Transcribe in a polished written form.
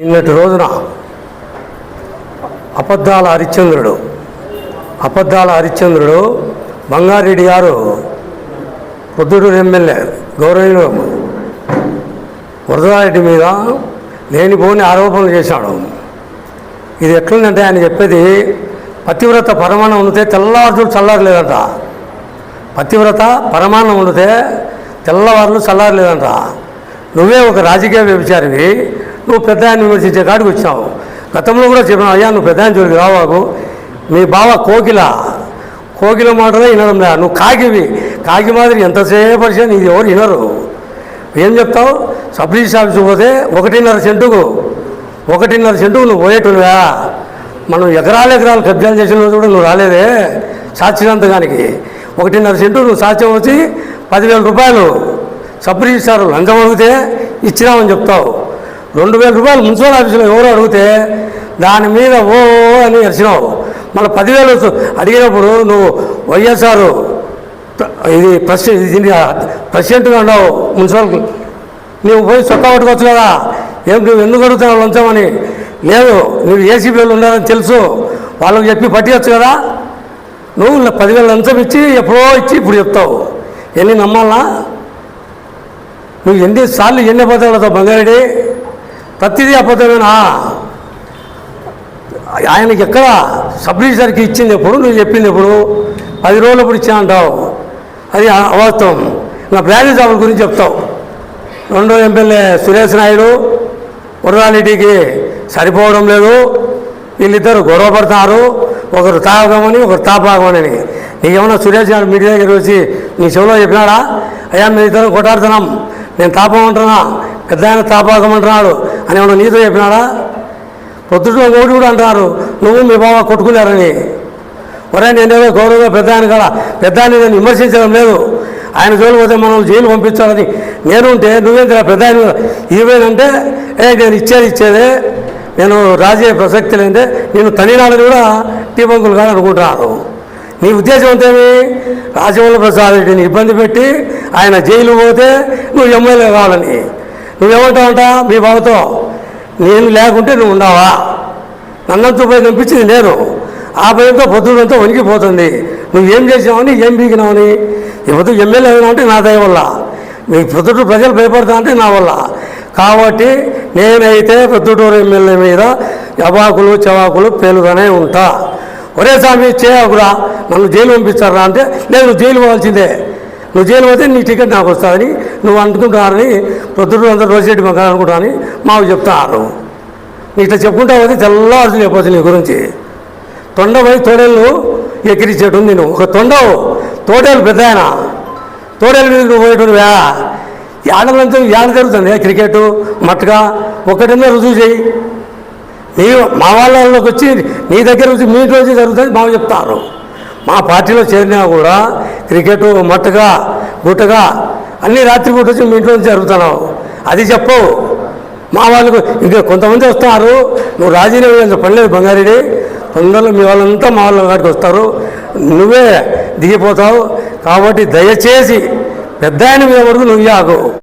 నిన్నటి రోజున అబద్ధాల హరిశ్చంద్రుడు బంగారెడ్డి గారు పొద్దుటూరు ఎమ్మెల్యే గౌరవనీయులు వరదారెడ్డి మీద లేనిపోని ఆరోపణలు చేశాడు. ఇది ఎట్లుందంటే ఆయన చెప్పేది పతివ్రత పరమాణం ఉండితే తెల్లవారులు చల్లారలేదంట. పతివ్రత పరమాణం ఉండితే తెల్లవారులు చల్లారలేదంట. నువ్వే ఒక రాజకీయ వ్యభిచారివి, నువ్వు పెద్ద ఆయన విమర్శించే కాడికి వచ్చావు. గతంలో కూడా చెప్పినావు, అయ్యా నువ్వు పెద్ద ఆయన జోలికి రావాకు, మీ బావ కోకిల మాటలే వినడం లే, నువ్వు కాకి మాదిరి ఎంతసేపు పరిచయం నీది ఎవరు వినరు. ఏం చెప్తావు? సబ్ రిజిస్టర్ ఆఫీస్కి పోతే 1.5 సెంటుకు నువ్వు పోయేటువా? మనం ఎకరాలు కబ్జాలు చేసిన రోజు కూడా నువ్వు రాలేదే సాక్షినంతగానికి. 1.5 సెంటు నువ్వు సాక్ష్యం వచ్చి 10,000 రూపాయలు సబ్ రిజిస్టార్ లంచం అడిగితే ఇచ్చినామని చెప్తావు. 2,000 రూపాయలు మున్సిపల్ ఆఫీసులో ఎవరు అడిగితే దాని మీద ఓ అని అరిచినావు. మళ్ళీ 10,000 అడిగినప్పుడు నువ్వు వైఎస్ఆర్ ఇది ప్రెసిడెంట్గా ఉన్నావు మున్సిపల్, నువ్వు పోయి చొక్కా పట్టుకోవచ్చు కదా. నువ్వు ఎందుకు అడుగుతావు లంచం అని? లేదు, నువ్వు ఏసీబీలు ఉండాలని తెలుసు, వాళ్ళకి చెప్పి పట్టియచ్చు కదా. నువ్వు 10,000 లంచం ఇచ్చి ఎప్పుడో ఇచ్చి ఇప్పుడు చెప్తావు. ఎన్ని నమ్మాలా? నువ్వు ఎన్నిసార్లు ఎన్ని అబద్ధాలు అవుతావు బంగారెడ్డి? ప్రతిదీ అబద్ధమేనా? ఆయనకి ఎక్కడ సబ్ రిజిస్టర్కి ఇచ్చింది ఎప్పుడు, నువ్వు చెప్పింది ఎప్పుడు? 10 రోజులప్పుడు ఇచ్చా అంటావు, అది అవాస్తవం. నా బ్రాండ్ జాబుల గురించి చెప్తావు. 2వ ఎమ్మెల్యే సురేష్ నాయుడు వరదారెడ్డికి సరిపోవడం లేదు, వీళ్ళిద్దరు గొడవ పడుతున్నారు, ఒకరు తాగమని ఒకరు తాపాగమని. నీకేమన్నా సురేష్ నాయుడు మీడియా దగ్గర వచ్చి నీ చెవులో చెప్పినాడా? అయ్యా మేము ఇద్దరు కొట్టాడుతున్నాం, నేను తాపమంటున్నా, పెద్ద ఆయన తాపాగమంటున్నాడు అని ఏమన్నా నీతో చెప్పినాడా? పొద్దుట్లో ఓడి కూడా అంటున్నారు నువ్వు మీ బావ కొట్టుకున్నారని. ఒరే నేనేదో గౌరవంగా పెద్ద ఆయన కదా, పెద్ద ఆయన నేను విమర్శించడం లేదు, ఆయన జోలు పోతే మనం జైలు పంపించాలని నేనుంటే నువ్వేం పెద్ద ఆయన ఇవేనంటే నేను ఇచ్చేదే, నేను రాజే ప్రసక్తి లేదంటే నేను తనినాడని కూడా టీ బంకులు కాదు అనుకుంటున్నాను. నీ ఉద్దేశం అంతేమి? రాజమౌళి ప్రసాద్ రెడ్డిని ఇబ్బంది పెట్టి ఆయన జైలు పోతే నువ్వు ఎమ్మెల్యే కావాలని. నువ్వేమంటావంట మీ బావతో? నేను లేకుంటే నువ్వు ఉన్నావా? నన్నంతా పోయి పంపించింది నేను, ఆ భయంతో పొద్దునంతా వణికిపోతుంది. నువ్వేం చేసావని ఏం బీగినావని. ఇప్పుడు ఎమ్మెల్యే అయినా అంటే నా దయ వల్ల, మీ పొద్దుటూరు ప్రజలు భయపడతా అంటే నా వల్ల. కాబట్టి నేనైతే పొద్దుటూరు ఎమ్మెల్యే మీద అవాకులు చవాకులు పేలుగానే ఉంటా. ఒరే స్వామి చేయకురా, నన్ను జైలు పంపిస్తారా అంటే లేదు, నువ్వు జైలు పోవాల్సిందే, నువ్వు జైలు పోతే నీ టికెట్ నాకు వస్తుందని నువ్వు అనుకుంటున్నారని పొద్దుటూరు అందరూ రోజురెడ్డి మాకు అనుకుంటానని మాకు చెప్తారు. నీ ఇట్లా చెప్పుకుంటా పోతే తెల్లవారు చెప్పవచ్చు నీ గురించి. తొండపై తోడేళ్ళు ఎక్కిరిచ్చేటుంది నేను. ఒక తోడేళ్ళు పెద్ద ఆయన తోడేళ్ళ మీద నువ్వు పోయేటువా? ఏడలంతా ఏడ జరుగుతుంది క్రికెట్ మట్టుగా ఒకటన్నా రుజువు చేయి. మా వాళ్ళకి వచ్చి నీ దగ్గర వచ్చి మీ ఇంట్లో వచ్చి జరుగుతుంది మాకు చెప్తారు. మా పార్టీలో చేరినా కూడా క్రికెట్ మట్టుగా గుట్టగా అన్నీ రాత్రిపూట వచ్చి మీ ఇంట్లో నుంచి జరుగుతున్నావు, అది చెప్పవు. మా వాళ్ళకు ఇంకా కొంతమంది వస్తారు, నువ్వు రాజీనామా చేయాల్సిన పని లేదు బంగారెడ్డి. తొందరలో మీ వాళ్ళంతా మా వాళ్ళ కాడికి వస్తారు, నువ్వే దిగిపోతావు. కాబట్టి దయచేసి పెద్ద ఆయన మీద వరకు నువ్వు ఆగు.